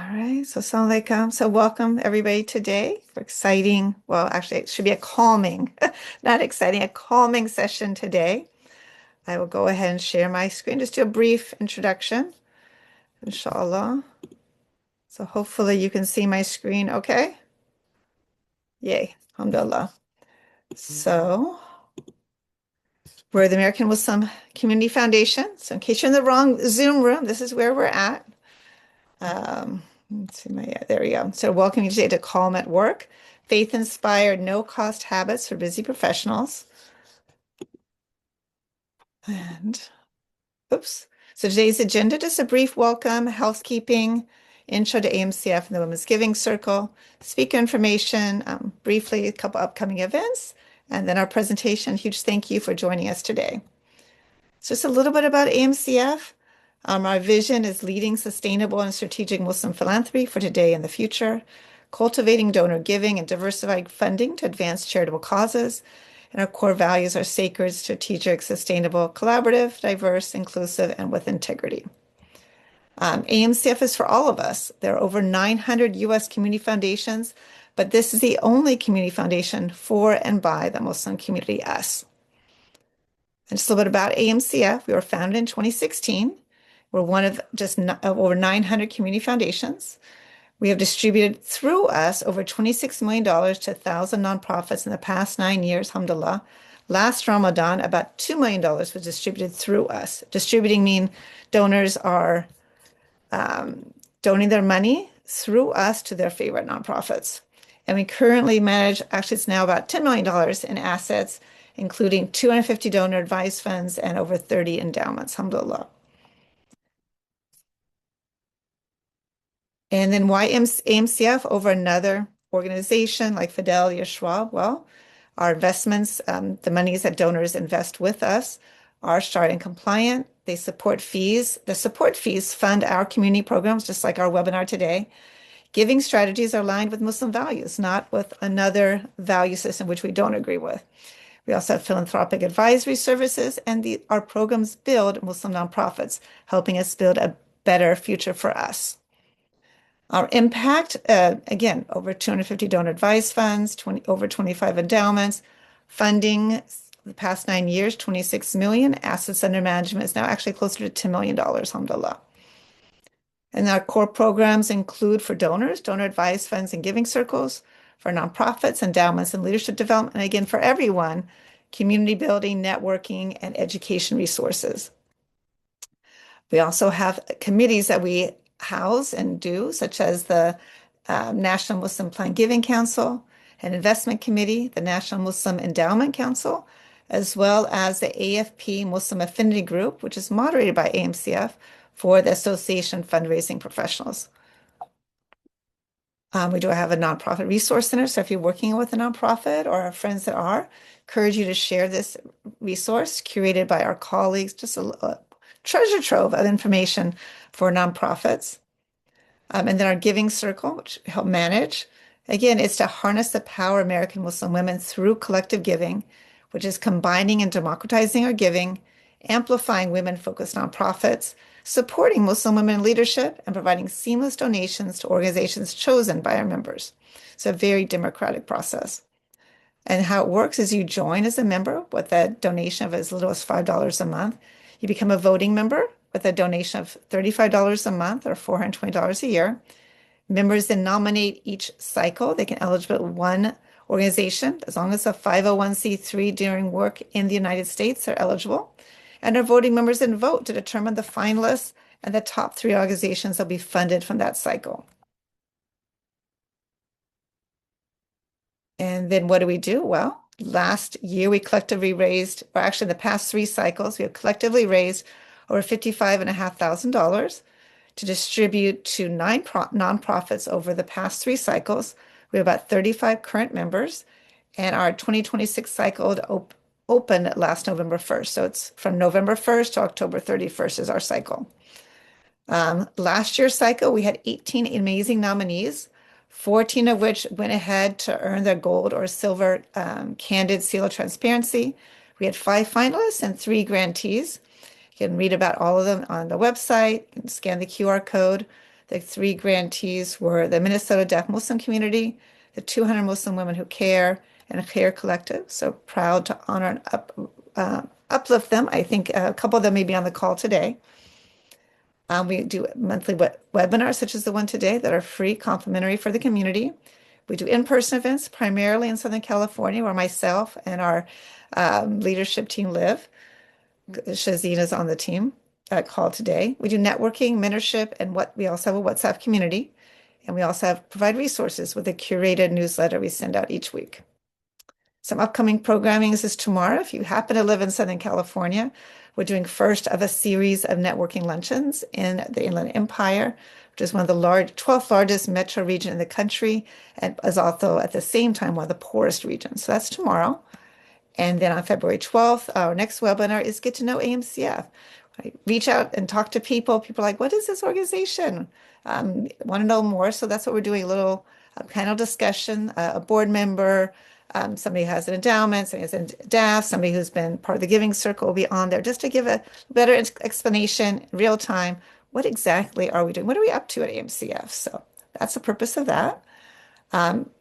right, so assalamu alaikum. So welcome everybody today for exciting, well, actually it should be a calming, not exciting, a calming session today. I will go ahead and share my screen, just do a brief introduction, inshallah. So hopefully you can see my screen okay. Yay, alhamdulillah. So we're the American Muslim Community Foundation. So in case you're in the wrong Zoom room, this is where we're at. Let's see yeah, there we go. So welcome you today to Calm at Work, faith-inspired, no-cost habits for busy professionals. And oops. So today's agenda, just a brief welcome, housekeeping, intro to AMCF and the Women's Giving Circle, speaker information, briefly a couple upcoming events, and then our presentation. Huge thank you for joining us today. So just a little bit about AMCF. Our vision is leading sustainable and strategic Muslim philanthropy for today and the future, cultivating donor giving and diversified funding to advance charitable causes. And our core values are sacred, strategic, sustainable, collaborative, diverse, inclusive, and with integrity. AMCF is for all of us. There are over 900 U.S. community foundations, but this is the only community foundation for and by the Muslim community, us. And just a little bit about AMCF. We were founded in 2016. We're one of just over 900 community foundations. We have distributed through us over $26 million to 1,000 nonprofits in the past 9 years, alhamdulillah. Last Ramadan, about $2 million was distributed through us. Distributing means donors are donating their money through us to their favorite nonprofits. And we currently manage, actually it's now about $10 million in assets, including 250 donor advised funds and over 30 endowments, alhamdulillah. And then why AMCF over another organization like Fidelity or Schwab? Well, our investments, the monies that donors invest with us are Shariah compliant. They support fees. The support fees fund our community programs, just like our webinar today. Giving strategies are aligned with Muslim values, not with another value system which we don't agree with. We also have philanthropic advisory services, and our programs build Muslim nonprofits, helping us build a better future for us. Our impact, again, over 250 donor advised funds, over 25 endowments, funding the past 9 years, 26 million. Assets under management is now actually closer to $10 million, alhamdulillah. And our core programs include for donors, donor advised funds and giving circles, for nonprofits, endowments, and leadership development. And again, for everyone, community building, networking, and education resources. We also have committees that we house and do, such as the National Muslim Plan Giving Council, an investment committee, the National Muslim Endowment Council, as well as the AFP Muslim Affinity Group, which is moderated by AMCF for the Association Fundraising Professionals. We do have a nonprofit resource center, so if you're working with a nonprofit or have friends that are, encourage you to share this resource curated by our colleagues, just a treasure trove of information for nonprofits. And then our giving circle, which we help manage. Again, it's to harness the power of American Muslim women through collective giving, which is combining and democratizing our giving, amplifying women-focused nonprofits, supporting Muslim women in leadership, and providing seamless donations to organizations chosen by our members. It's a very democratic process. And how it works is you join as a member with a donation of as little as $5 a month. You become a voting member with a donation of $35 a month or $420 a year. Members then nominate each cycle. They can eligible one organization as long as a 501c3 doing work in the United States are eligible. And our voting members then vote to determine the finalists and the top 3 organizations that will be funded from that cycle. And then what do we do? Well, last year we collectively raised, or actually in the past 3 cycles, we have collectively raised over $55,500 to distribute to 9 nonprofits over the past 3 cycles. We have about 35 current members, and our 2026 cycle opened last November 1st. So it's from November 1st to October 31st is our cycle. Last year's cycle, we had 18 amazing nominees, 14 of which went ahead to earn their gold or silver candid seal of transparency. We had 5 finalists and 3 grantees. You can read about all of them on the website. You can scan the QR code. The three grantees were the Minnesota Deaf Muslim Community, the 200 Muslim Women Who Care, and Care Collective. So proud to honor and uplift them. I think a couple of them may be on the call today. We do monthly webinars, such as the one today, that are free, complimentary for the community. We do in-person events, primarily in Southern California, where myself and our leadership team live. Shazina is on the team call today. We do networking, mentorship, and what we also have a WhatsApp community. And we also provide resources with a curated newsletter we send out each week. Some upcoming programming is tomorrow. If you happen to live in Southern California, we're doing first of a series of networking luncheons in the Inland Empire, which is one of the 12th largest metro region in the country, and is also at the same time one of the poorest regions. So that's tomorrow. And then on February 12th, our next webinar is Get to Know AMCF. I reach out and talk to people. People are like, what is this organization? Want to know more. So that's what we're doing, a little panel discussion, a board member, somebody who has an endowment, somebody who has a DAF, somebody who's been part of the Giving Circle will be on there just to give a better explanation in real time. What exactly are we doing? What are we up to at AMCF? So that's the purpose of that.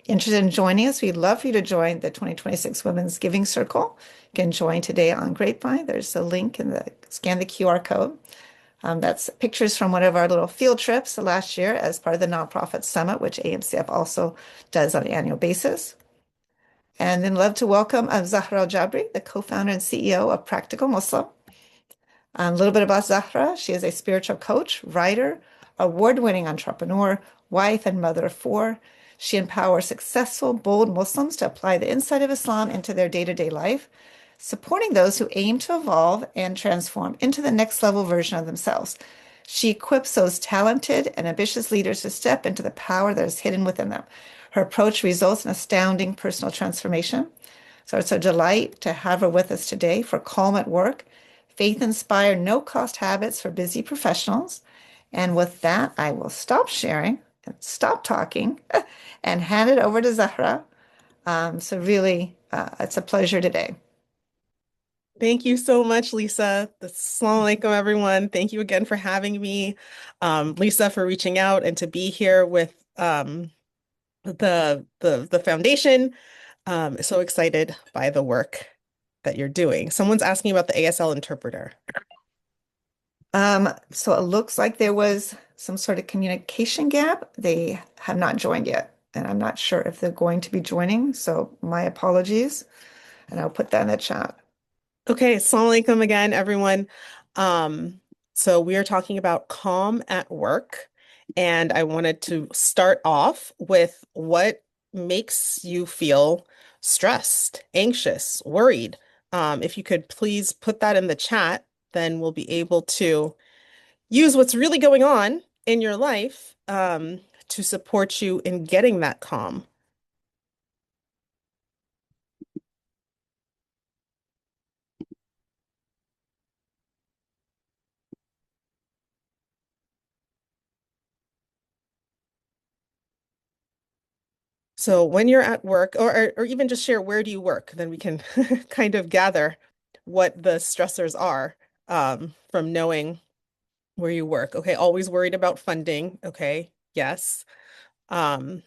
Interested in joining us, we'd love for you to join the 2026 Women's Giving Circle. You can join today on Grapevine. There's a link in the scan the QR code. That's pictures from one of our little field trips last year as part of the Nonprofit Summit, which AMCF also does on an annual basis. And then love to welcome Zahra Aljabri, the co-founder and CEO of Practical Muslim. A little bit about Zahra. She is a spiritual coach, writer, award-winning entrepreneur, wife, and mother of four. She empowers successful, bold Muslims to apply the insight of Islam into their day-to-day life, supporting those who aim to evolve and transform into the next level version of themselves. She equips those talented and ambitious leaders to step into the power that is hidden within them. Her approach results in astounding personal transformation. So it's a delight to have her with us today for Calm at Work, faith-inspired, no-cost habits for busy professionals. And with that, I will stop sharing and stop talking and hand it over to Zahra. So really, it's a pleasure today. Thank you so much, Lisa. Assalamu alaikum, everyone. Thank you again for having me. Lisa, for reaching out and to be here with the foundation. So excited by the work that you're doing. Someone's asking about the ASL interpreter. So it looks like there was some sort of communication gap. They have not joined yet, and I'm not sure if they're going to be joining. So my apologies, and I'll put that in the chat. Okay, assalamu alaikum again, everyone. So we are talking about calm at work, and I wanted to start off with what makes you feel stressed, anxious, worried. If you could please put that in the chat, then we'll be able to use what's really going on in your life, to support you in getting that calm. So when you're at work, or even just share where do you work, then we can kind of gather what the stressors are, from knowing where you work. Okay, always worried about funding. Okay, yes. Um,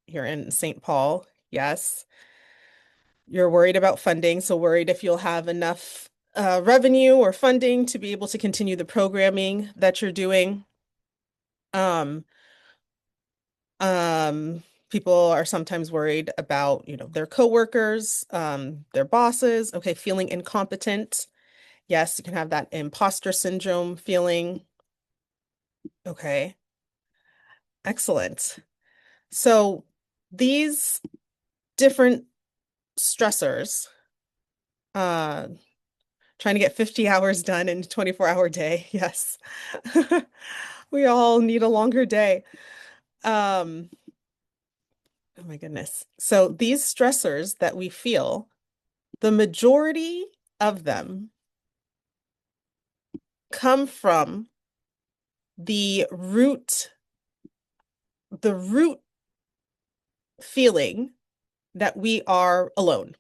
you're in St. Paul. Yes. You're worried about funding, so worried if you'll have enough revenue or funding to be able to continue the programming that you're doing. Um, People are sometimes worried about, their coworkers, their bosses. Okay, feeling incompetent. Yes, you can have that imposter syndrome feeling. Okay, excellent. So these different stressors, uh, trying to get 50 hours done in a 24-hour day. Yes. We all need a longer day. Um, oh my goodness. So these stressors that we feel, the majority of them come from the root feeling that we are alone.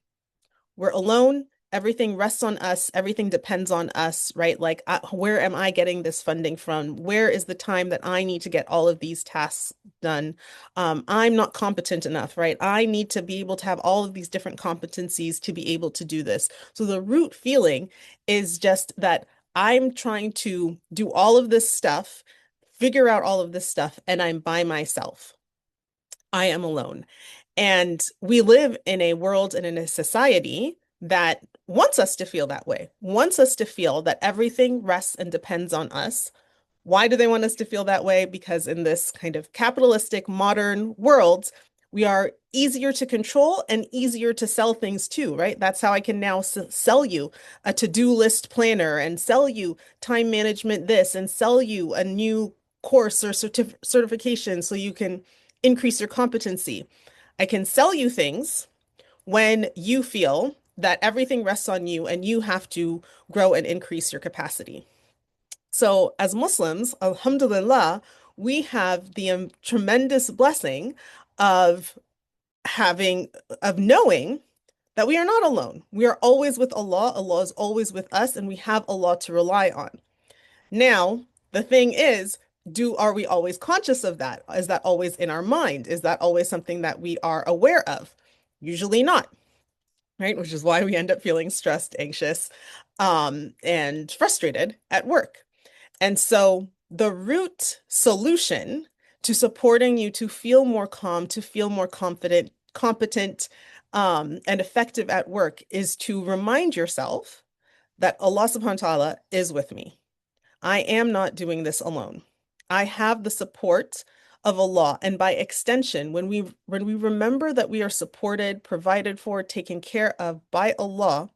We're alone Everything rests on us. Everything depends on us, right? Like, where am I getting this funding from? Where is the time that I need to get all of these tasks done? I'm not competent enough, right? I need to be able to have all of these different competencies to be able to do this. So the root feeling is just that I'm trying to do all of this stuff, figure out all of this stuff, and I'm by myself. I am alone. And we live in a world and in a society that wants us to feel that way, wants us to feel that everything rests and depends on us. Why do they want us to feel that way? Because in this kind of capitalistic modern world, we are easier to control and easier to sell things to, right? That's how I can now sell you a to-do list planner and sell you time management this and sell you a new course or certification so you can increase your competency. I can sell you things when you feel that everything rests on you and you have to grow and increase your capacity. So, as Muslims, alhamdulillah, we have the tremendous blessing of having, of knowing that we are not alone. We are always with Allah. Allah is always with us, and we have Allah to rely on. Now, the thing is, are we always conscious of that? Is that always in our mind? Is that always something that we are aware of? Usually not, right? Which is why we end up feeling stressed, anxious, and frustrated at work. And so the root solution to supporting you to feel more calm, to feel more confident, competent, and effective at work is to remind yourself that Allah subhanahu wa ta'ala is with me. I am not doing this alone. I have the support of Allah. And by extension, when we remember that we are supported, provided for, taken care of by Allah,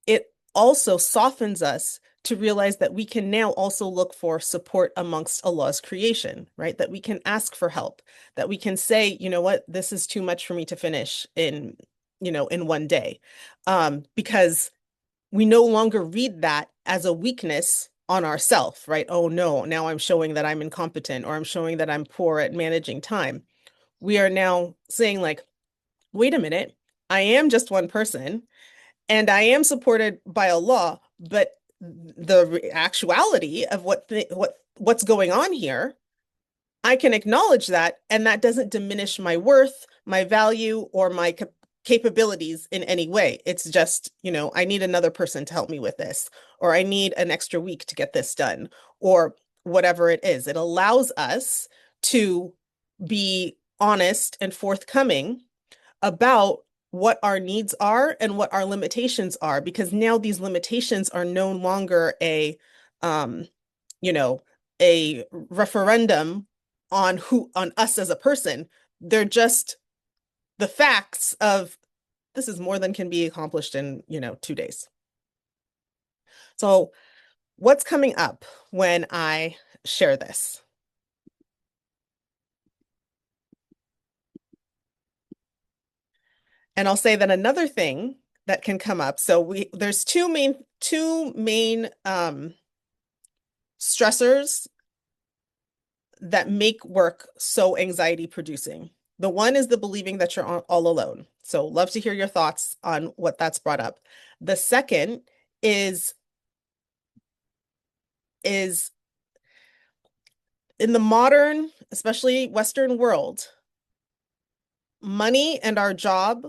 it also softens us to realize that we can now also look for support amongst Allah's creation, right? That we can ask for help, that we can say, you know what, this is too much for me to finish in one day. Because we no longer read that as a weakness on ourself, right? Oh no, now I'm showing that I'm incompetent or I'm showing that I'm poor at managing time. We are now saying like, wait a minute, I am just one person and I am supported by Allah, but the actuality of what's going on here, I can acknowledge that, and that doesn't diminish my worth, my value, or my capabilities in any way. It's just, I need another person to help me with this, or I need an extra week to get this done, or whatever it is. It allows us to be honest and forthcoming about what our needs are and what our limitations are, because now these limitations are no longer um, a referendum on us as a person. They're just the facts of this is more than can be accomplished in, 2 days. So what's coming up when I share this? And I'll say that another thing that can come up. So there's two main stressors that make work so anxiety producing. The one is the believing that you're all alone. So love to hear your thoughts on what that's brought up. The second is in the modern, especially Western world, money and our job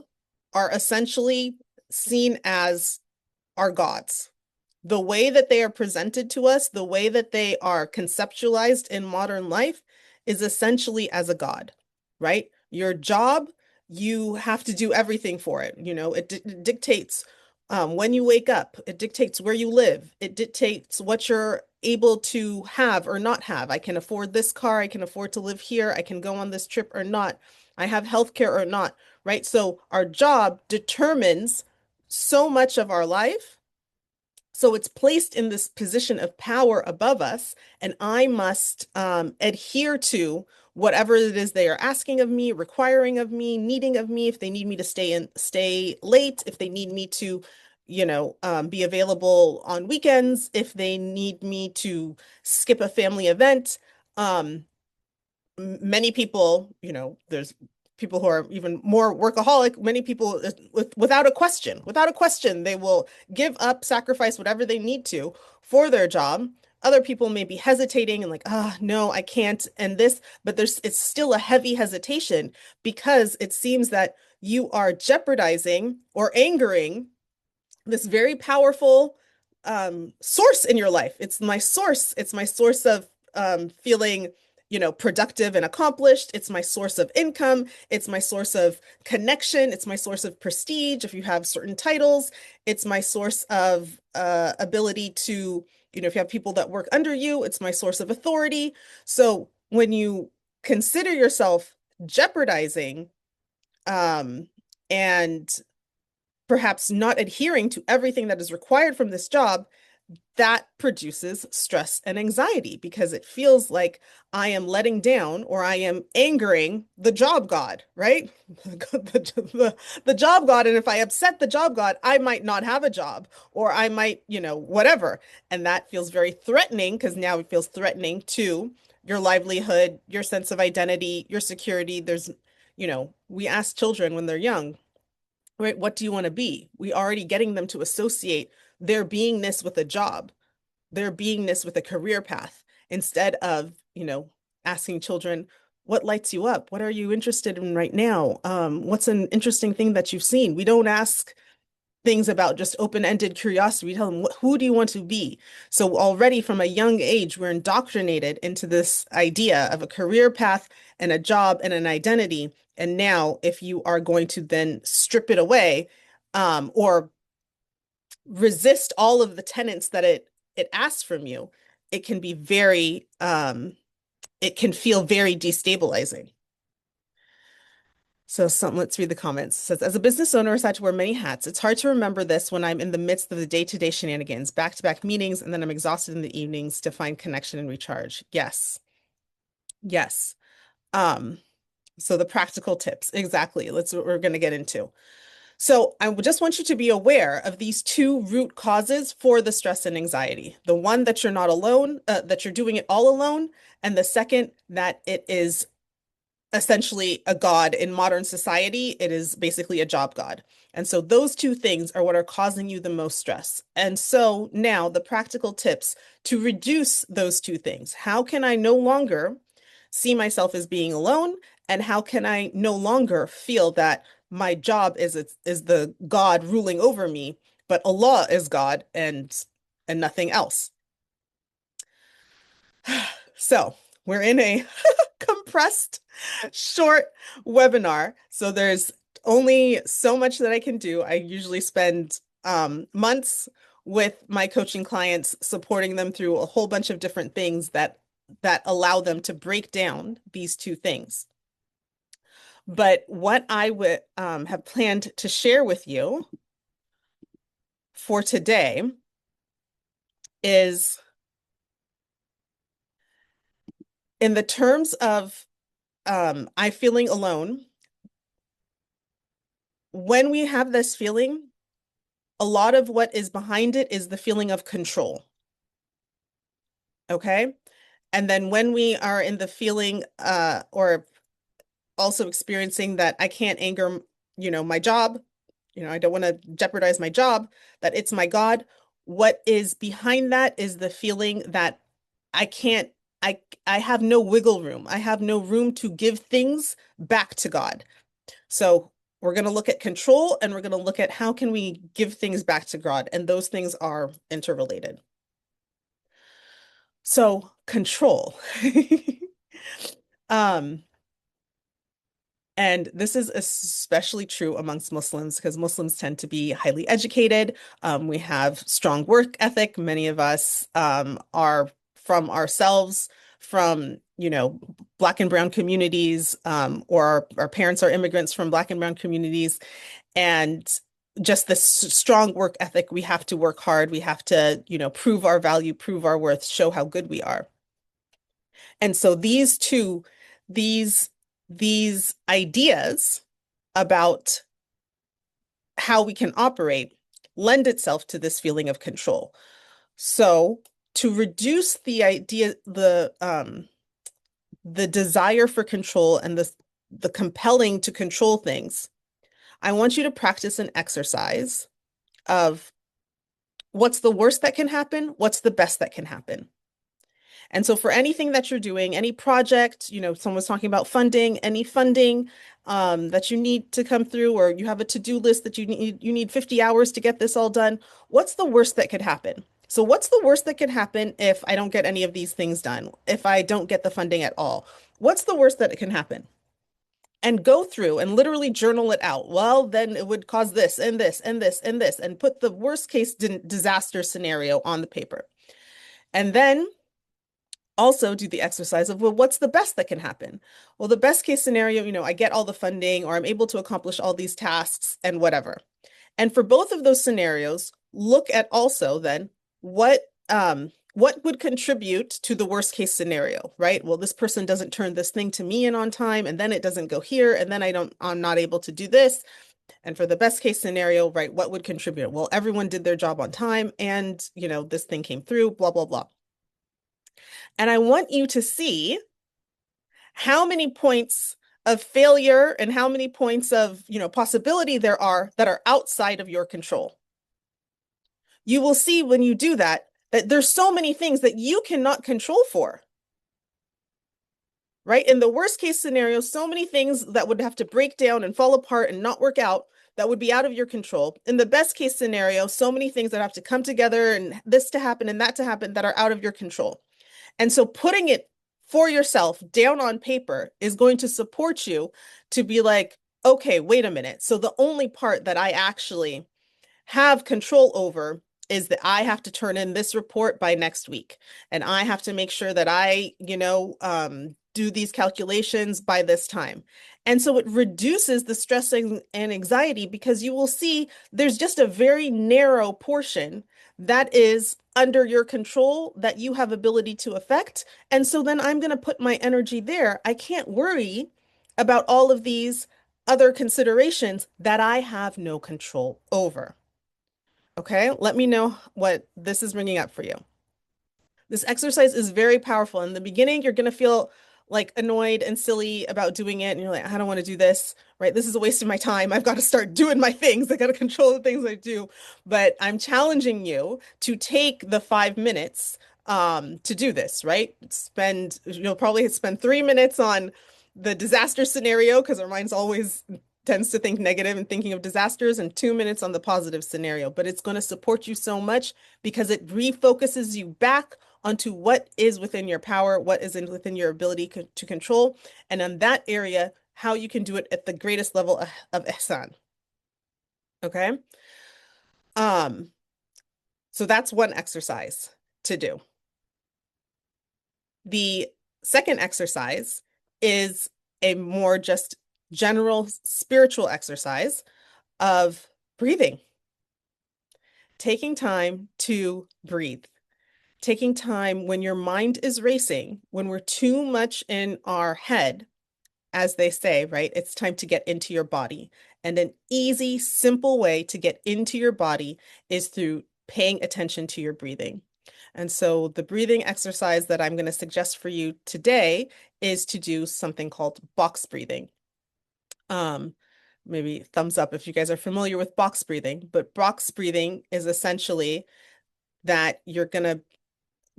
are essentially seen as our gods. The way that they are presented to us, the way that they are conceptualized in modern life is essentially as a god, right? Your job, you have to do everything for it. It dictates when you wake up, it dictates where you live, it dictates what you're able to have or not have. I can afford this car, I can afford to live here, I can go on this trip or not, I have healthcare or not, right? So our job determines so much of our life. So it's placed in this position of power above us, and I must adhere to whatever it is they are asking of me, requiring of me, needing of me. If they need me to stay late, if they need me to, be available on weekends, if they need me to skip a family event. Many people, there's people who are even more workaholic, many people without a question, they will give up, sacrifice whatever they need to for their job. Other people may be hesitating and like, ah, no, I can't. And this, but it's still a heavy hesitation because it seems that you are jeopardizing or angering this very powerful source in your life. It's my source. It's my source of feeling, productive and accomplished. It's my source of income. It's my source of connection. It's my source of prestige. If you have certain titles, it's my source of ability to, if you have people that work under you, it's my source of authority. So when you consider yourself jeopardizing and perhaps not adhering to everything that is required from this job, that produces stress and anxiety because it feels like I am letting down or I am angering the job god, right? The job god. And if I upset the job god, I might not have a job or I might, whatever. And that feels very threatening because now it feels threatening to your livelihood, your sense of identity, your security. We ask children when they're young, right? What do you want to be? We already getting them to associate their beingness with a job, their beingness with a career path, instead of, asking children, what lights you up? What are you interested in right now? What's an interesting thing that you've seen? We don't ask things about just open-ended curiosity. We tell them, who do you want to be? So already from a young age, we're indoctrinated into this idea of a career path and a job and an identity. And now if you are going to then strip it away, or resist all of the tenets that it asks from you, it can be it can feel very destabilizing. So let's read the comments. It says, as a business owner, I had to wear many hats. It's hard to remember this when I'm in the midst of the day-to-day shenanigans, back-to-back meetings, and then I'm exhausted in the evenings to find connection and recharge. Yes. Yes. So the practical tips. Exactly. That's what we're going to get into. So I just want you to be aware of these two root causes for the stress and anxiety. The one that you're not alone, that you're doing it all alone, and the second that it is essentially a god in modern society. It is basically a job god. And so those two things are what are causing you the most stress. And so now the practical tips to reduce those two things. How can I no longer see myself as being alone? And how can I no longer feel that my job is the God ruling over me, but Allah is God and nothing else? So we're in a compressed, short webinar. So there's only so much that I can do. I usually spend months with my coaching clients, supporting them through a whole bunch of different things that allow them to break down these two things. But what I would have planned to share with you for today is in the terms of I feeling alone. When we have this feeling, a lot of what is behind it is the feeling of control. Okay. And then when we are in the feeling or also experiencing that I can't anger, my job, I don't want to jeopardize my job, that it's my God. What is behind that is the feeling that I can't, I have no wiggle room. I have no room to give things back to God. So we're going to look at control and we're going to look at how can we give things back to God. And those things are interrelated. So control. And this is especially true amongst Muslims because Muslims tend to be highly educated. We have strong work ethic. Many of us are from ourselves, from, Black and brown communities, or our parents are immigrants from Black and brown communities. And just this strong work ethic, we have to work hard. We have to, prove our value, prove our worth, show how good we are. And so these ideas about how we can operate lend itself to this feeling of control. So to reduce the desire for control and the compelling to control things, I want you to practice an exercise of what's the worst that can happen, what's the best that can happen. And so for anything that you're doing, any project, someone was talking about funding, any funding that you need to come through, or you have a to-do list that you need 50 hours to get this all done, what's the worst that could happen? So what's the worst that could happen if I don't get any of these things done? If I don't get the funding at all? What's the worst that it can happen? And go through and literally journal it out. Well, then it would cause this and this and this and this, and put the worst case disaster scenario on the paper. And then also do the exercise of, well, what's the best that can happen? Well, the best case scenario, I get all the funding or I'm able to accomplish all these tasks and whatever. And for both of those scenarios, look at also then what would contribute to the worst case scenario, right? Well, this person doesn't turn this thing to me in on time, and then it doesn't go here, and then I'm not able to do this. And for the best case scenario, right, what would contribute? Well, everyone did their job on time and, this thing came through, blah, blah, blah. And I want you to see how many points of failure and how many points of, possibility there are that are outside of your control. You will see when you do that there's so many things that you cannot control for. Right? In the worst case scenario, so many things that would have to break down and fall apart and not work out that would be out of your control. In the best case scenario, so many things that have to come together and this to happen and that to happen that are out of your control. And so putting it for yourself down on paper is going to support you to be like, okay, wait a minute. So the only part that I actually have control over is that I have to turn in this report by next week. And I have to make sure that I, do these calculations by this time. And so it reduces the stress and anxiety because you will see there's just a very narrow portion that is under your control that you have ability to affect. And so then I'm going to put my energy there. I can't worry about all of these other considerations that I have no control over. Okay, let me know what this is bringing up for you. This exercise is very powerful. In the beginning, you're going to feel like annoyed and silly about doing it. And you're like, I don't want to do this, right? This is a waste of my time. I've got to start doing my things. I got to control the things I do. But I'm challenging you to take the 5 minutes to do this, right? You'll probably spend 3 minutes on the disaster scenario because our mind's always tends to think negative and thinking of disasters, and 2 minutes on the positive scenario. But it's going to support you so much because it refocuses you back onto what is within your power, what is within your ability to control, and in that area, how you can do it at the greatest level of ihsan. Okay? So that's one exercise to do. The second exercise is a more just general spiritual exercise of breathing. Taking time to breathe. Taking time when your mind is racing, when we're too much in our head, as they say, right? It's time to get into your body. And an easy, simple way to get into your body is through paying attention to your breathing. And so the breathing exercise that I'm going to suggest for you today is to do something called box breathing. Maybe thumbs up if you guys are familiar with box breathing, but box breathing is essentially that you're going to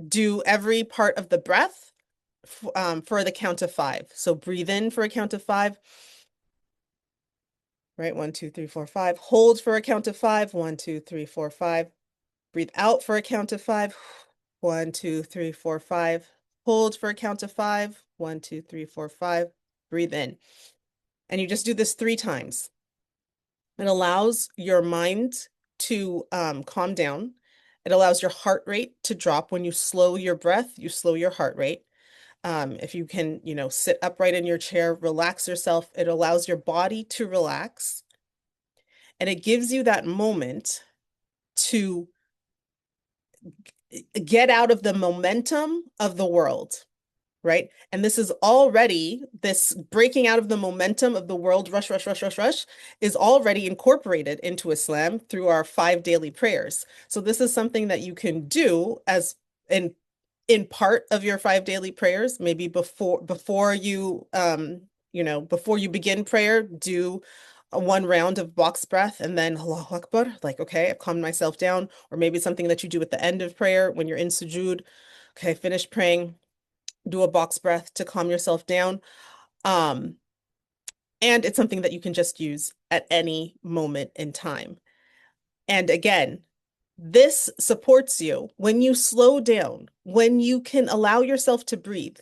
do every part of the breath for the count of 5. So breathe in for a count of 5. Right? 1, 2, 3, 4, 5. Hold for a count of 5. 1, 2, 3, 4, 5. Breathe out for a count of 5. 1, 2, 3, 4, 5. Hold for a count of 5. 1, 2, 3, 4, 5. Breathe in. And you just do this 3 times. It allows your mind to calm down. It allows your heart rate to drop. When you slow your breath, you slow your heart rate. If you can, sit upright in your chair, relax yourself. It allows your body to relax. And it gives you that moment to get out of the momentum of the world, right? And this breaking out of the momentum of the world, rush, rush, rush, rush, rush, is already incorporated into Islam through our 5 daily prayers. So this is something that you can do as in part of your 5 daily prayers, maybe before you before you begin prayer, do a one round of box breath and then Allahu Akbar, like, okay, I've calmed myself down, or maybe something that you do at the end of prayer when you're in sujood. Okay, finish praying, do a box breath to calm yourself down. Um, and it's something that you can just use at any moment in time. And again, this supports you when you slow down, when you can allow yourself to breathe.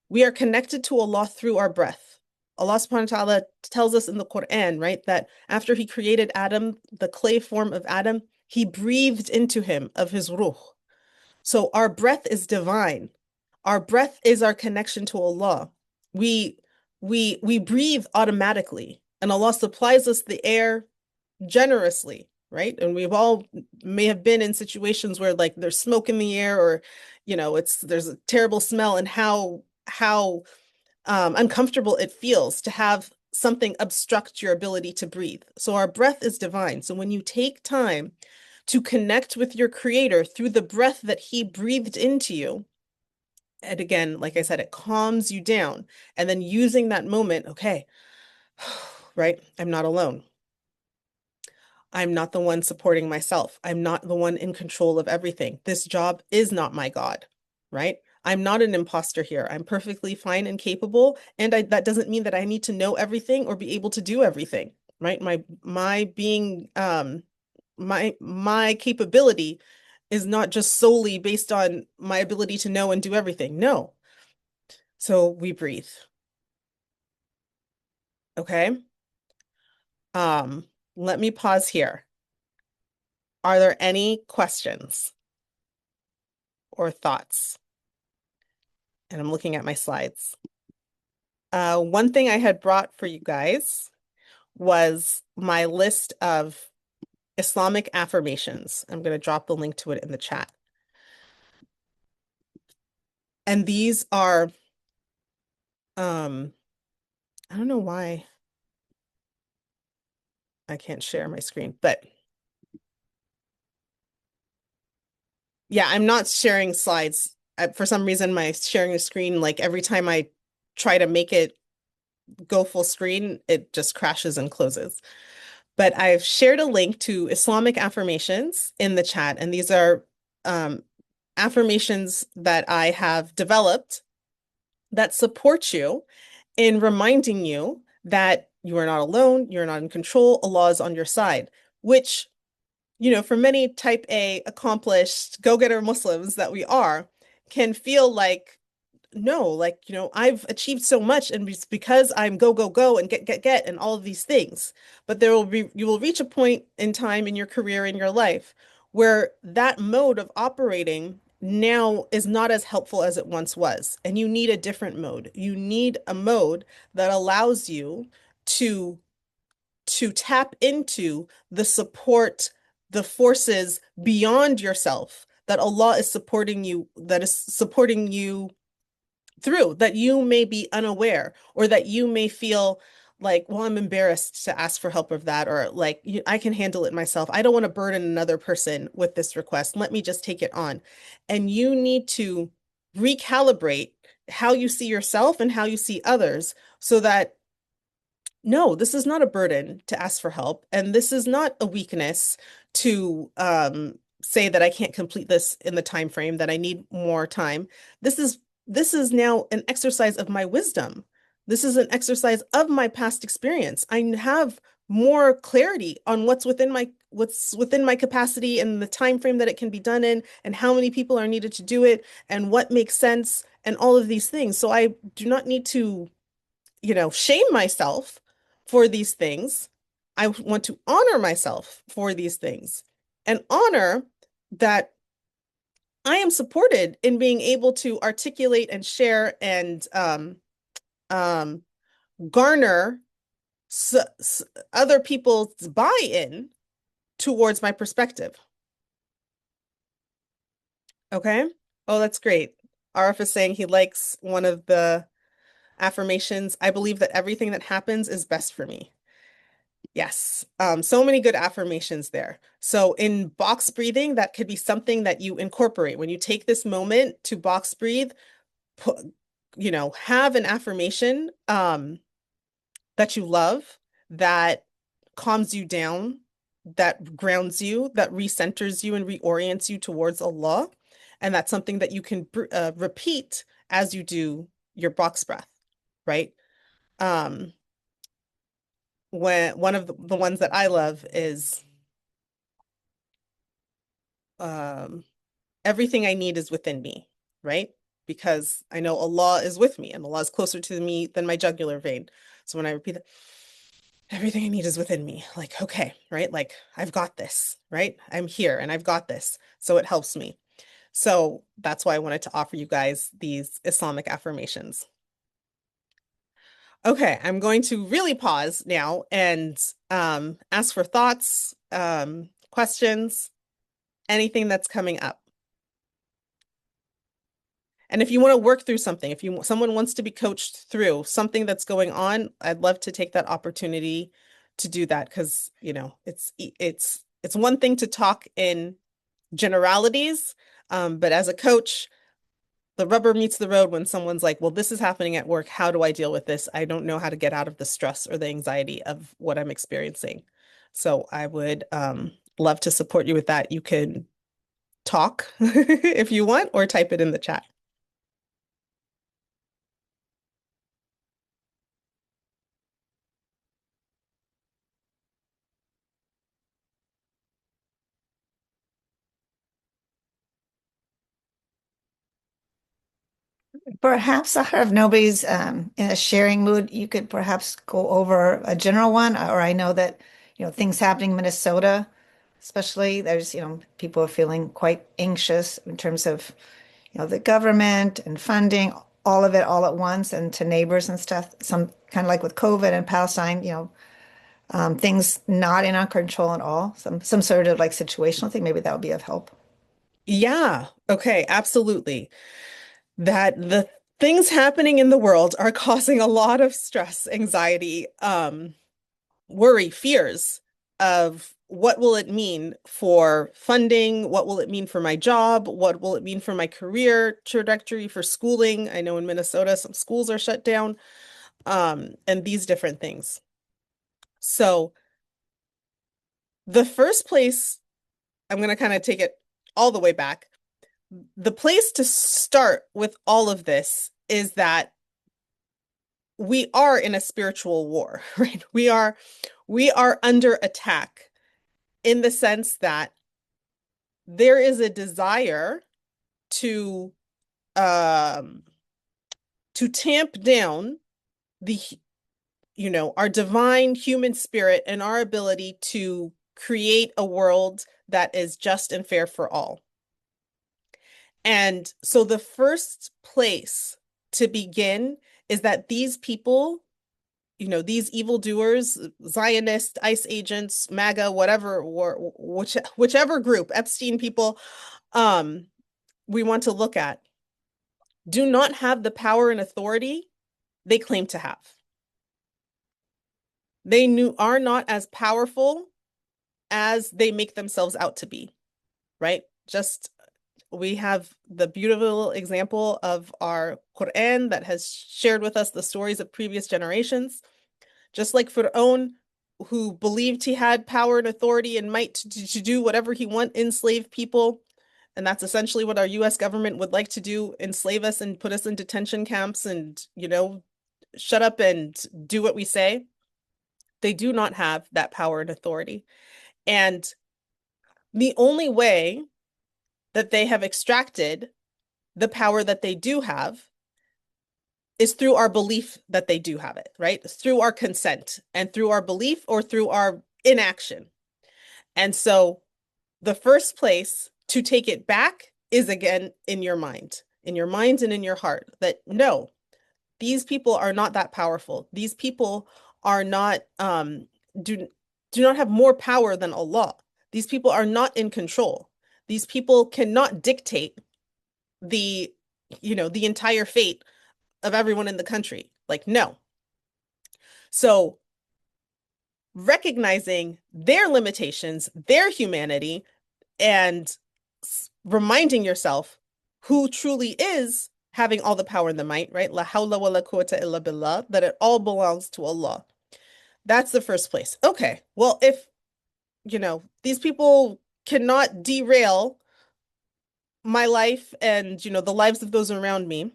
We are connected to Allah through our breath. Allah subhanahu wa ta'ala tells us in the Quran, right, that after he created Adam, the clay form of Adam, he breathed into him of his ruh. So our breath is divine. Our breath is our connection to Allah. We we breathe automatically, and Allah supplies us the air generously, right? And we've all may have been in situations where like there's smoke in the air, or there's a terrible smell, and how uncomfortable it feels to have something obstruct your ability to breathe. So our breath is divine. So when you take time to connect with your creator through the breath that he breathed into you, and again, like I said, it calms you down. And then using that moment, okay, right? I'm not alone. I'm not the one supporting myself. I'm not the one in control of everything. This job is not my God, right? I'm not an imposter here. I'm perfectly fine and capable. And that doesn't mean that I need to know everything or be able to do everything, right? My being my capability is not just solely based on my ability to know and do everything. No. So we breathe. Okay. Let me pause here. Are there any questions or thoughts? And I'm looking at my slides. One thing I had brought for you guys was my list of Islamic affirmations. I'm going to drop the link to it in the chat. And these are, I don't know why I can't share my screen, but yeah, I'm not sharing slides. For some reason, my sharing the screen, like every time I try to make it go full screen, it just crashes and closes. But I've shared a link to Islamic affirmations in the chat, and these are affirmations that I have developed that support you in reminding you that you are not alone, you're not in control, Allah is on your side, which, for many type A accomplished go-getter Muslims that we are, can feel like, no, like, I've achieved so much and it's because I'm go, go, go and get and all of these things. But you will reach a point in time in your career, in your life, where that mode of operating now is not as helpful as it once was. And you need a different mode. You need a mode that allows you to tap into the support, the forces beyond yourself that Allah is supporting you, that is supporting you through, that you may be unaware, or that you may feel like, well, I'm embarrassed to ask for help of that, or like, I can handle it myself. I don't want to burden another person with this request. Let me just take it on. And you need to recalibrate how you see yourself and how you see others, so that no, this is not a burden to ask for help, and this is not a weakness to say that I can't complete this in the time frame, that I need more time. This is now an exercise of my wisdom. This is an exercise of my past experience. I have more clarity on what's within my capacity and the time frame that it can be done in, and how many people are needed to do it, and what makes sense, and all of these things. So I do not need to, shame myself for these things. I want to honor myself for these things, and honor that I am supported in being able to articulate and share and um, garner other people's buy-in towards my perspective. Okay. Oh, that's great. Arif is saying he likes one of the affirmations. I believe that everything that happens is best for me. Yes. So many good affirmations there. So in box breathing, that could be something that you incorporate. When you take this moment to box breathe, put, have an affirmation. that you love, that calms you down, that grounds you, that recenters you and reorients you towards Allah. And that's something that you can repeat as you do your box breath, right? Um, when one of the ones that I love is um, everything I need is within me, right? Because I know Allah is with me and Allah is closer to me than my jugular vein. So when I repeat that, everything I need is within me, like, okay, right? Like, I've got this, right? I'm here and I've got this. So it helps me. So that's why I wanted to offer you guys these Islamic affirmations. Okay, I'm going to really pause now and ask for thoughts, questions, anything that's coming up. And if you want to work through something, if someone wants to be coached through something that's going on, I'd love to take that opportunity to do that because, it's one thing to talk in generalities, but as a coach, the rubber meets the road when someone's like, well, this is happening at work. How do I deal with this? I don't know how to get out of the stress or the anxiety of what I'm experiencing. So I would love to support you with that. You can talk if you want or type it in the chat. Perhaps, Zahra, if nobody's in a sharing mood, you could perhaps go over a general one. Or I know that, things happening in Minnesota, especially there's, people are feeling quite anxious in terms of, the government and funding, all of it all at once, and to neighbors and stuff. Some kind of like with COVID and Palestine, things not in our control at all. Some sort of like situational thing. Maybe that would be of help. Yeah, okay, absolutely. That the things happening in the world are causing a lot of stress, anxiety, worry, fears of what will it mean for funding? What will it mean for my job? What will it mean for my career trajectory for schooling? I know in Minnesota, some schools are shut down, and these different things. So the first place, I'm going to kind of take it all the way back. The place to start with all of this is that we are in a spiritual war, right? We are under attack in the sense that there is a desire to um to tamp down the our divine human spirit and our ability to create a world that is just and fair for all. And so the first place to begin is that these people, these evildoers, Zionist, ICE agents, MAGA, whatever, or whichever group, Epstein people, um, we want to look at, do not have the power and authority they claim to have. They are not as powerful as they make themselves out to be, right? Just we have the beautiful example of our Quran that has shared with us the stories of previous generations. Just like Fir'aun, who believed he had power and authority and might to do whatever he want, enslave people. And that's essentially what our US government would like to do, enslave us and put us in detention camps and, shut up and do what we say. They do not have that power and authority. And the only way that they have extracted the power that they do have is through our belief that they do have it, right? Through our consent and through our belief or through our inaction. And so the first place to take it back is again in your mind and in your heart that no, these people are not that powerful. These people are not do not have more power than Allah. These people are not in control. These people cannot dictate the the entire fate of everyone in the country. Like no. So recognizing their limitations, their humanity, and reminding yourself who truly is having all the power and the might, right? La hawla wa la quwwata illa billah, that it all belongs to Allah. That's the first place. Okay. Well, if, these people cannot derail my life and, the lives of those around me,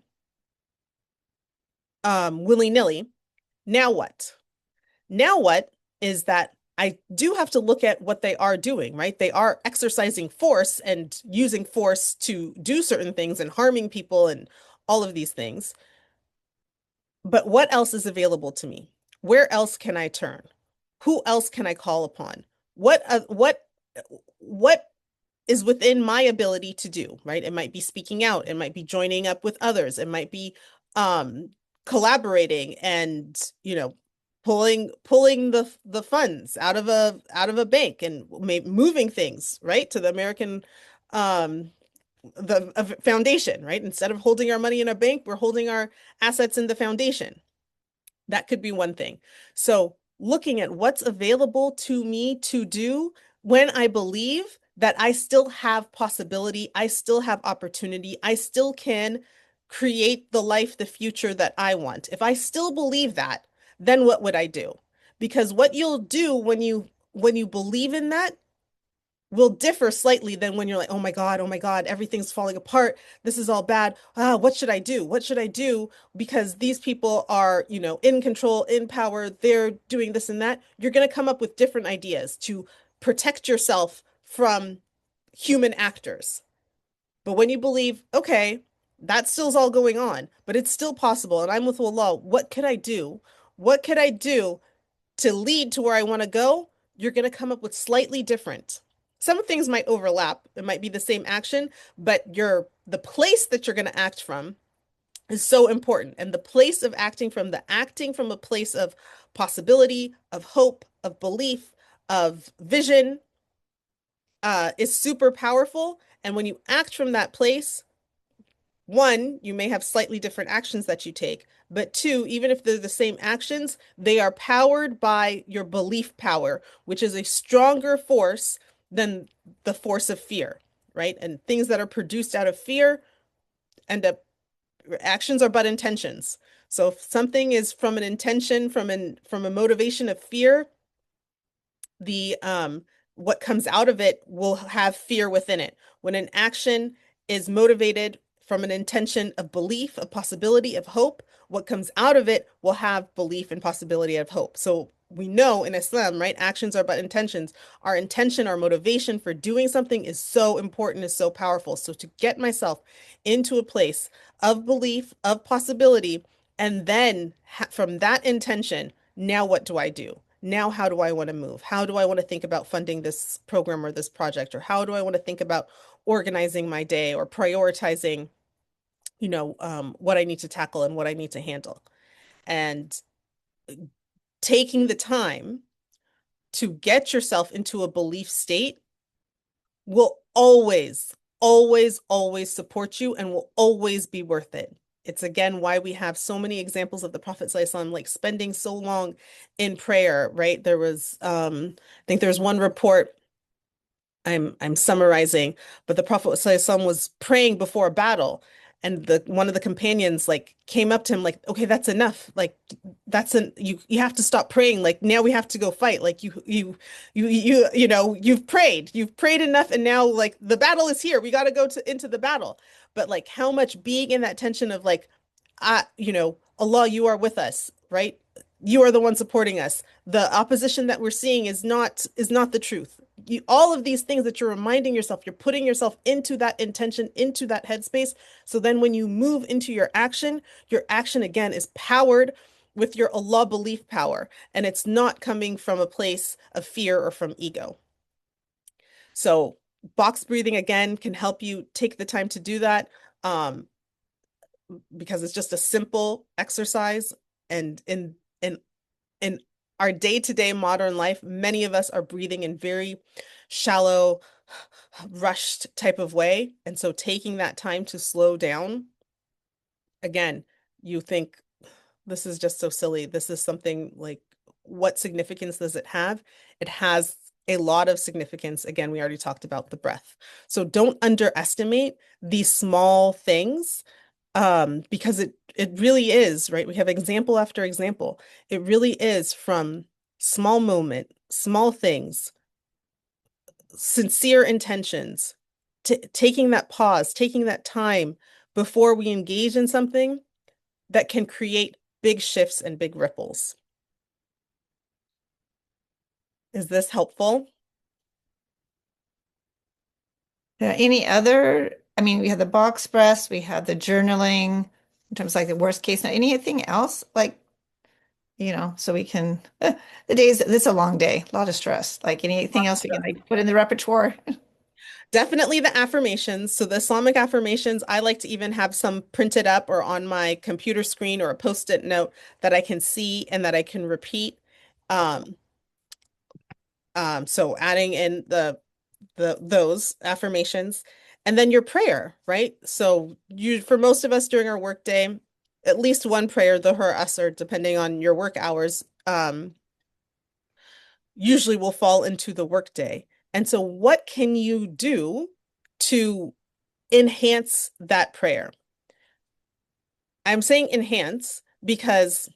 willy-nilly, now what? Now what is that I do have to look at what they are doing, right? They are exercising force and using force to do certain things and harming people and all of these things. But what else is available to me? Where else can I turn? Who else can I call upon? What is within my ability to do, right? It might be speaking out, it might be joining up with others, it might be um collaborating and, pulling the funds out of a bank and moving things, right, to the American um the foundation, right? Instead of holding our money in a bank, we're holding our assets in the foundation. That could be one thing. So looking at what's available to me to do when I believe that I still have possibility, I still have opportunity, I still can create the life, the future that I want. If I still believe that, then what would I do? Because what you'll do when you believe in that will differ slightly than when you're like, oh my God, everything's falling apart. This is all bad. What should I do? What should I do? Because these people are, in control, in power, they're doing this and that. You're going to come up with different ideas to protect yourself from human actors. But when you believe, okay, that still's all going on, but it's still possible, and I'm with Allah, what could I do? What could I do to lead to where I want to go? You're going to come up with slightly different. Some things might overlap. It might be the same action, but the place that you're going to act from is so important. And the place of acting from, the acting from a place of possibility, of hope, of belief, of vision, is super powerful. And when you act from that place, one, you may have slightly different actions that you take, but two, even if they're the same actions, they are powered by your belief power, which is a stronger force than the force of fear, right? And things that are produced out of fear end up, actions are but intentions. So if something is from an intention, from a motivation of fear, the what comes out of it will have fear within it. When an action is motivated from an intention of belief, of possibility, of hope, what comes out of it will have belief and possibility of hope. So we know in Islam, right, actions are but intentions. Our intention, our motivation for doing something is so important, is so powerful. So to get myself into a place of belief, of possibility, and then from that intention, now what do I do? Now, how do I want to move? How do I want to think about funding this program or this project? Or how do I want to think about organizing my day or prioritizing, what I need to tackle and what I need to handle? And taking the time to get yourself into a belief state will always, always, always support you and will always be worth it. It's again why we have so many examples of the Prophet ﷺ like spending so long in prayer, right? There was I think there's one report I'm summarizing, but the Prophet ﷺ was praying before a battle, and the one of the companions like came up to him like, okay, that's enough. Like you have to stop praying. Like now we have to go fight. Like you've prayed enough, and now like the battle is here. We got to go into the battle. But like how much being in that tension of like, Allah, you are with us, right? You are the one supporting us. The opposition that we're seeing is not the truth. All of these things that you're reminding yourself, you're putting yourself into that intention, into that headspace. So then when you move into your action again is powered with your Allah belief power, and it's not coming from a place of fear or from ego. So box breathing again can help you take the time to do that. Because it's just a simple exercise. And in our day-to-day modern life, many of us are breathing in very shallow, rushed type of way. And so taking that time to slow down, again, you think this is just so silly. This is something like, what significance does it have? It has a lot of significance. Again, we already talked about the breath. So don't underestimate these small things, because it really is, right? We have example after example. It really is from small moment, small things, sincere intentions, taking that pause, taking that time before we engage in something that can create big shifts and big ripples. Is this helpful? Any other, I mean, we had the box press, we had the journaling, in terms of like the worst case. Now, anything else like, so we can, the days, this is a long day, a lot of stress. Like anything else we can like put in the repertoire? Definitely the affirmations. So the Islamic affirmations, I like to even have some printed up or on my computer screen or a post-it note that I can see and that I can repeat. Um, so adding in the those affirmations and then your prayer, right? So you for most of us during our workday, at least one prayer, the her usr, depending on your work hours, usually will fall into the workday. And so what can you do to enhance that prayer? I'm saying enhance because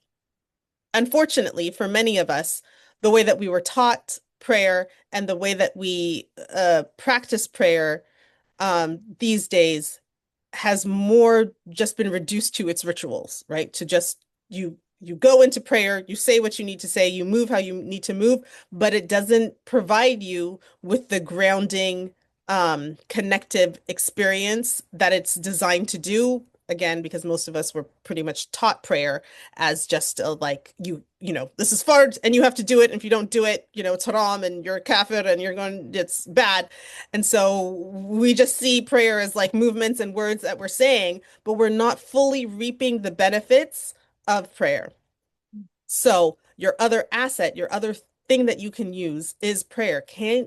unfortunately for many of us, the way that we were taught prayer and the way that we practice prayer these days has more just been reduced to its rituals, right? To just you go into prayer, you say what you need to say, you move how you need to move, but it doesn't provide you with the grounding, connective experience that it's designed to do. Again, because most of us were pretty much taught prayer as just a, like this is fard and you have to do it. And if you don't do it, it's haram and you're a kafir and it's bad. And so we just see prayer as like movements and words that we're saying, but we're not fully reaping the benefits of prayer. So your other asset, your other thing that you can use is prayer.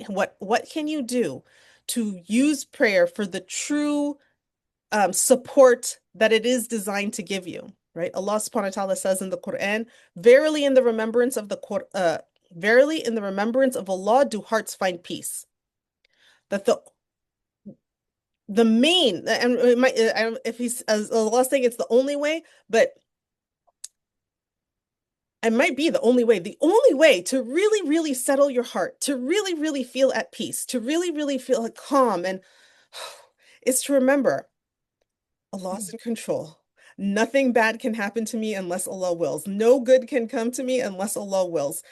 What can you do to use prayer for the true support that it is designed to give you, right? Allah subhanahu wa ta'ala says in the Quran, verily in the remembrance of verily in the remembrance of Allah do hearts find peace. That the main, and it might, if he's as Allah saying it's the only way, but it might be the only way. The only way to really, really settle your heart, to really, really feel at peace, to really, really feel calm, and is to remember Allah's in control. Nothing bad can happen to me unless Allah wills. No good can come to me unless Allah wills.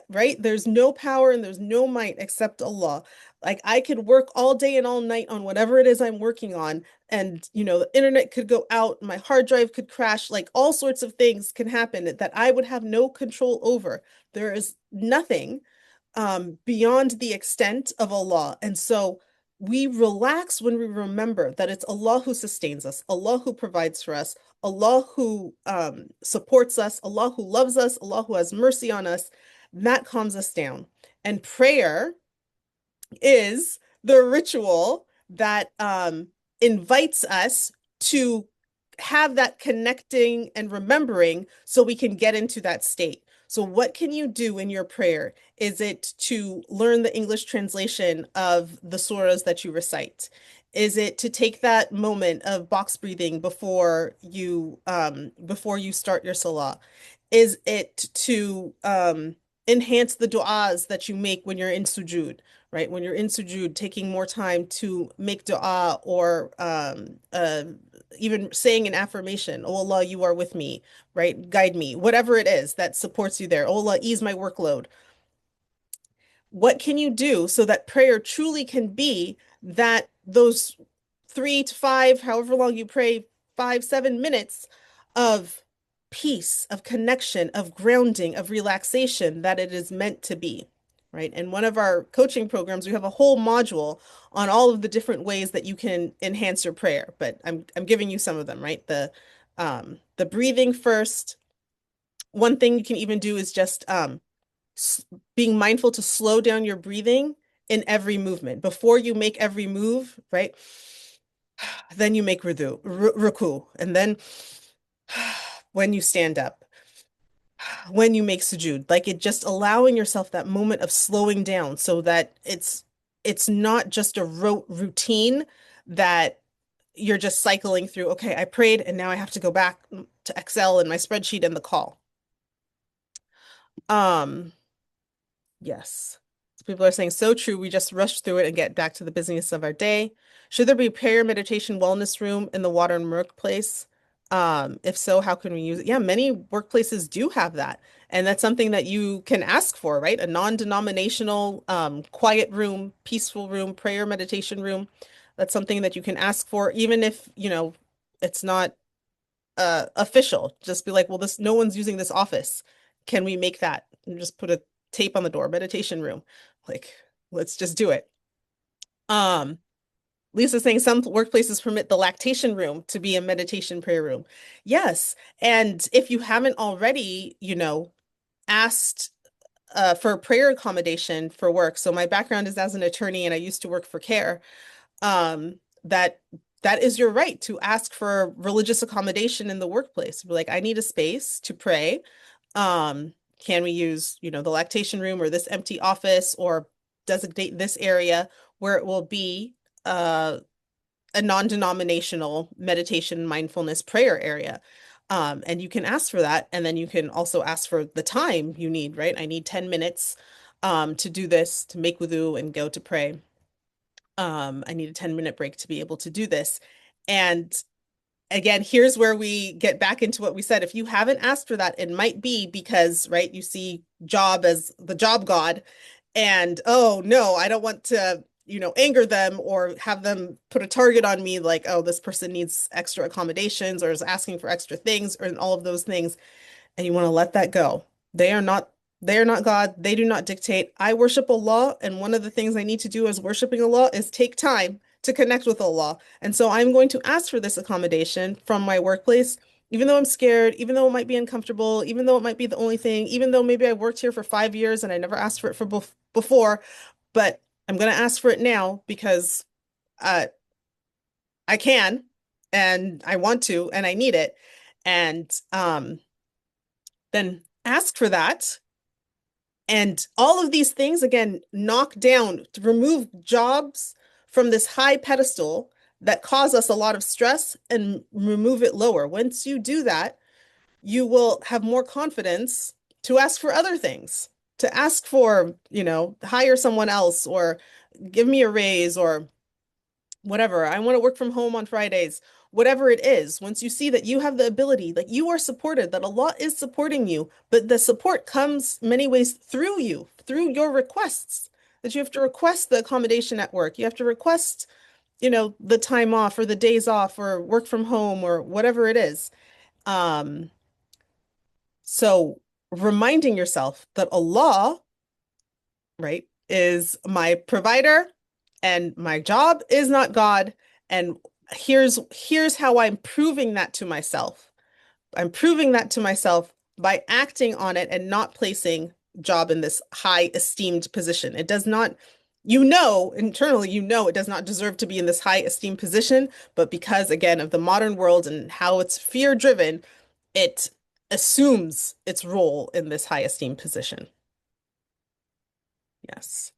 Right? There's no power and there's no might except Allah. Like I could work all day and all night on whatever it is I'm working on, and the internet could go out, my hard drive could crash, like all sorts of things can happen that I would have no control over. There is nothing beyond the extent of Allah. And so we relax when we remember that it's Allah who sustains us, Allah who provides for us, Allah who supports us, Allah who loves us, Allah who has mercy on us. That calms us down. And prayer is the ritual that invites us to have that connecting and remembering so we can get into that state. So, what can you do in your prayer? Is it to learn the English translation of the surahs that you recite? Is it to take that moment of box breathing before you start your salah? Is it to enhance the du'as that you make when you're in sujud? Right? When you're in sujud, taking more time to make dua or even saying an affirmation, oh Allah, you are with me, right? Guide me, whatever it is that supports you there. Oh Allah, ease my workload. What can you do so that prayer truly can be that those 3 to 5, however long you pray, 5, 7 minutes of peace, of connection, of grounding, of relaxation that it is meant to be, right? In one of our coaching programs, we have a whole module on all of the different ways that you can enhance your prayer, but I'm giving you some of them, right? The breathing first. One thing you can even do is just being mindful to slow down your breathing in every movement. Before you make every move, right? Then you make ruku, and then when you stand up, when you make sujud, like it just allowing yourself that moment of slowing down so that it's not just a routine that you're just cycling through. Okay, I prayed and now I have to go back to Excel and my spreadsheet and the call. Um, Yes. So people are saying, so true. We just rush through it and get back to the busyness of our day. Should there be prayer, meditation, wellness room in the modern workplace? If so, how can we use it? Yeah, many workplaces do have that. And that's something that you can ask for, right? A non-denominational, quiet room, peaceful room, prayer, meditation room. That's something that you can ask for, even if, it's not official. Just be like, well, this no one's using this office. Can we make that? And just put a tape on the door, meditation room. Like, let's just do it. Um, Lisa's saying some workplaces permit the lactation room to be a meditation prayer room. Yes. And if you haven't already, asked for prayer accommodation for work. So my background is as an attorney and I used to work for CARE. That is your right to ask for religious accommodation in the workplace. Be like, I need a space to pray. Can we use, the lactation room or this empty office or designate this area where it will be a non-denominational meditation, mindfulness prayer area. And you can ask for that. And then you can also ask for the time you need, right? I need 10 minutes to do this, to make wudu and go to pray. I need a 10-minute break to be able to do this. And again, here's where we get back into what we said. If you haven't asked for that, it might be because, right, you see job as the job god, and oh no, I don't want to, anger them or have them put a target on me like, oh, this person needs extra accommodations or is asking for extra things or all of those things and you want to let that go. They are not they are not God. They do not dictate. I worship Allah, and one of the things I need to do as worshiping Allah is take time to connect with Allah. And so I'm going to ask for this accommodation from my workplace, even though I'm scared, even though it might be uncomfortable, even though it might be the only thing, even though maybe I worked here for 5 years and I never asked for it before, but I'm going to ask for it now because uh, I can and I want to and I need it. And then ask for that. And all of these things, again, knock down to remove jobs from this high pedestal that cause us a lot of stress and remove it lower. Once you do that, you will have more confidence to ask for other things, to ask for, hire someone else or give me a raise or whatever. I want to work from home on Fridays, whatever it is. Once you see that you have the ability, that you are supported, that Allah is supporting you, but the support comes many ways through you, through your requests, that you have to request the accommodation at work. You have to request, the time off or the days off or work from home or whatever it is. Um, so reminding yourself that Allah, right, is my provider and my job is not God. And here's how I'm proving that to myself. I'm proving that to myself by acting on it and not placing job in this high esteemed position. It does not, internally, it does not deserve to be in this high esteemed position, but because again of the modern world and how it's fear driven, it assumes its role in this high esteemed position. Yes.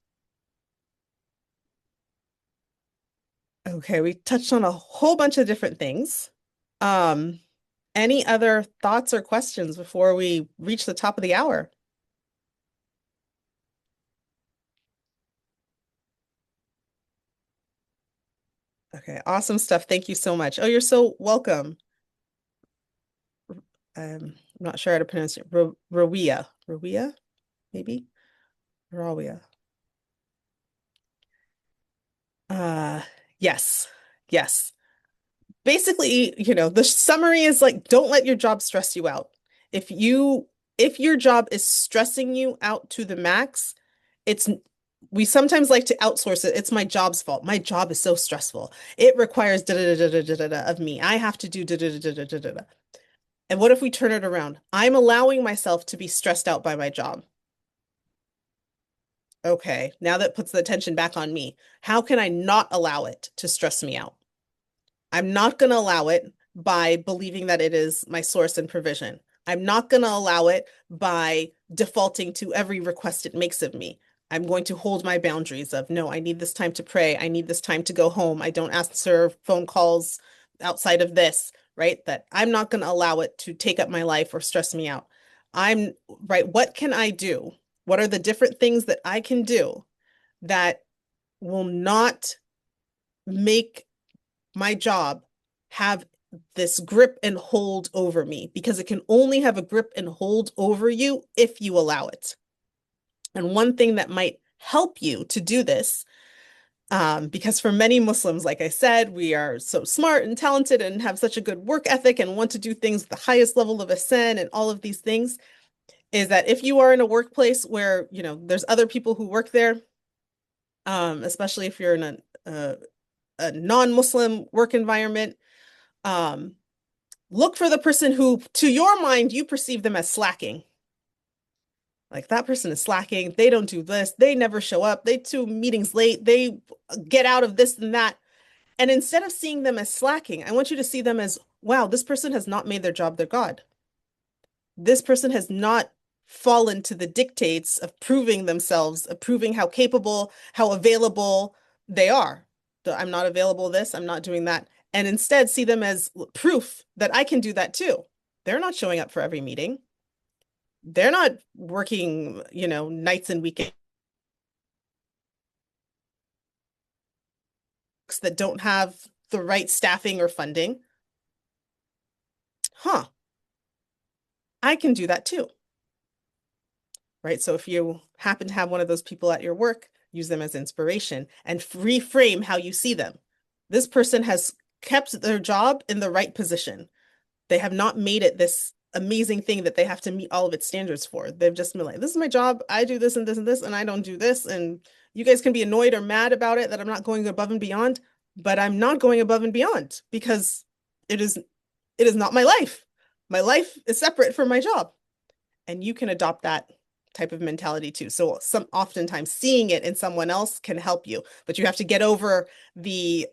Okay, we touched on a whole bunch of different things. Um, any other thoughts or questions before we reach the top of the hour? Okay, awesome stuff. Thank you so much. Oh, you're so welcome. I'm not sure how to pronounce it. Rawia. Rawia, maybe? Rawia. Uh, yes. Yes. Basically, the summary is like, don't let your job stress you out. If you if your job is stressing you out to the max, it's we sometimes like to outsource it. It's my job's fault. My job is so stressful. It requires da da da da da da da of me. I have to do da da da da da da da. And what if we turn it around? I'm allowing myself to be stressed out by my job. Okay, now that puts the attention back on me. How can I not allow it to stress me out? I'm not going to allow it by believing that it is my source and provision. I'm not going to allow it by defaulting to every request it makes of me. I'm going to hold my boundaries of no, I need this time to pray. I need this time to go home. I don't answer phone calls outside of this, right? That I'm not going to allow it to take up my life or stress me out. I'm right. What can I do? What are the different things that I can do that will not make my job have this grip and hold over me? Because it can only have a grip and hold over you if you allow it. And one thing that might help you to do this, because for many Muslims, like I said, we are so smart and talented and have such a good work ethic and want to do things at the highest level of ascent and all of these things, is that if you are in a workplace where, there's other people who work there, especially if you're in a non-Muslim work environment, look for the person who, to your mind, you perceive them as slacking. Like that person is slacking. They don't do this. They never show up. They do meetings late. They get out of this and that. And instead of seeing them as slacking, I want you to see them as, wow, this person has not made their job their God. This person has not fallen to the dictates of proving themselves, of proving how capable, how available they are. I'm not available this, I'm not doing that. And instead see them as proof that I can do that too. They're not showing up for every meeting. They're not working, nights and weekends that don't have the right staffing or funding. Huh. I can do that too. Right? So if you happen to have one of those people at your work, use them as inspiration and reframe how you see them. This person has kept their job in the right position. They have not made it this amazing thing that they have to meet all of its standards for. They've just been like, this is my job. I do this and this and this, and I don't do this. And you guys can be annoyed or mad about it that I'm not going above and beyond, but I'm not going above and beyond because it is not my life. My life is separate from my job. And you can adopt that type of mentality too. So oftentimes seeing it in someone else can help you, but you have to get over the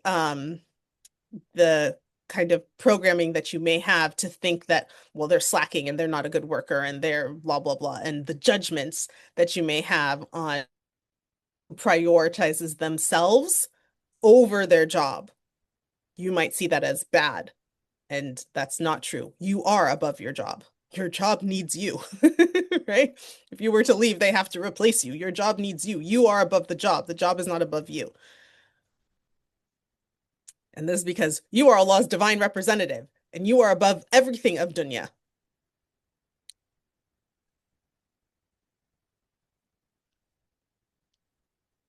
kind of programming that you may have to think that, well, they're slacking and they're not a good worker and they're blah, blah, blah. And the judgments that you may have on prioritizes themselves over their job. You might see that as bad. And that's not true. You are above your job. Your job needs you, right? If you were to leave, they have to replace you. Your job needs you. You are above the job. The job is not above you. And this is because you are Allah's divine representative and you are above everything of dunya.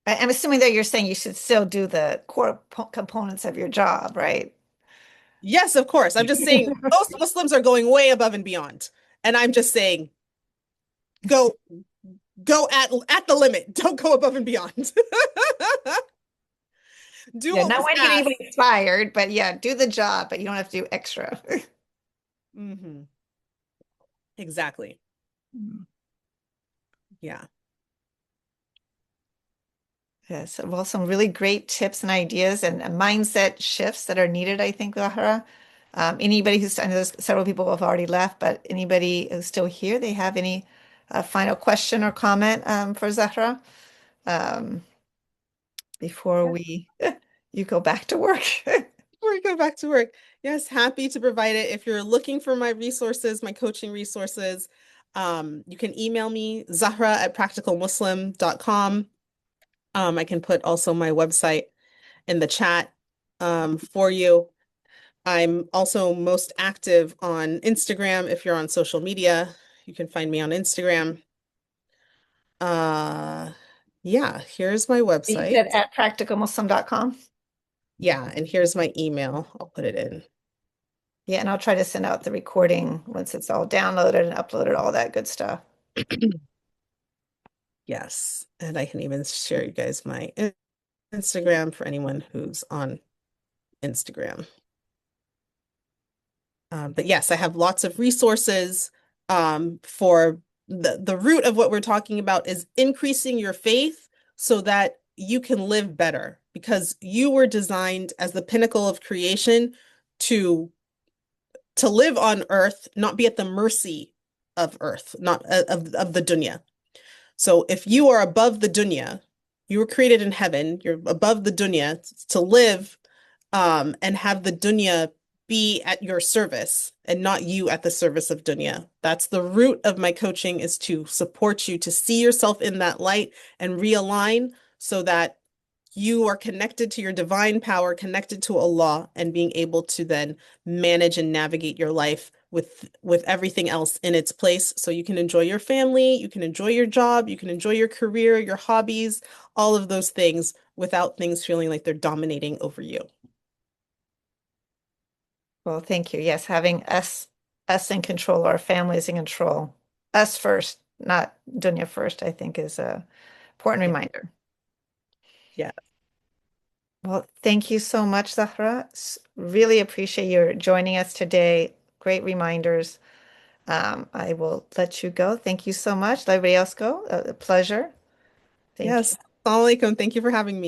I'm assuming that you're saying you should still do the core components of your job, right? Yes, of course. I'm just saying most Muslims are going way above and beyond. And I'm just saying go at the limit. Don't go above and beyond. Do Yeah, what not was wanting asked. anybody fired, but yeah, do the job, but you don't have to do extra. Mm-hmm. Exactly. Yeah. Yes, well, some really great tips and ideas and mindset shifts that are needed, I think, Zahra. Anybody who's, I know there's several people who have already left, but anybody who's still here, they have any final question or comment for Zahra um, before you go back to work? Before we go back to work, yes, happy to provide it. If you're looking for my resources, my coaching resources, you can email me, zahra@practicalmuslim.com. I can put also my website in the chat for you. I'm also most active on Instagram. If you're on social media, you can find me on Instagram. Uh, yeah, here's my You website. said at practicalmuslim.com. Yeah, and here's my email. I'll put it in. Yeah, and I'll try to send out the recording once it's all downloaded and uploaded, all that good stuff. Yes, and I can even share you guys my Instagram for anyone who's on Instagram. But yes, I have lots of resources for the root of what we're talking about is increasing your faith so that you can live better because you were designed as the pinnacle of creation to live on earth, not be at the mercy of earth, not of the dunya. So if you are above the dunya, you were created in heaven, you're above the dunya to live and have the dunya be at your service and not you at the service of dunya. That's the root of my coaching, is to support you to see yourself in that light and realign so that you are connected to your divine power, connected to Allah, and being able to then manage and navigate your life with everything else in its place so you can enjoy your family, you can enjoy your job, you can enjoy your career, your hobbies, all of those things without things feeling like they're dominating over you. Well, thank you. Yes, having us in control, our families in control, us first, not dunya first, I think is a important Yeah. reminder. Yeah. Well, thank you so much, Zahra. Really appreciate your joining us today. Great reminders. I will let you go. Thank you so much. Let everybody else go. A pleasure. Thank you. Yes. Assalamu alaikum. Thank you for having me.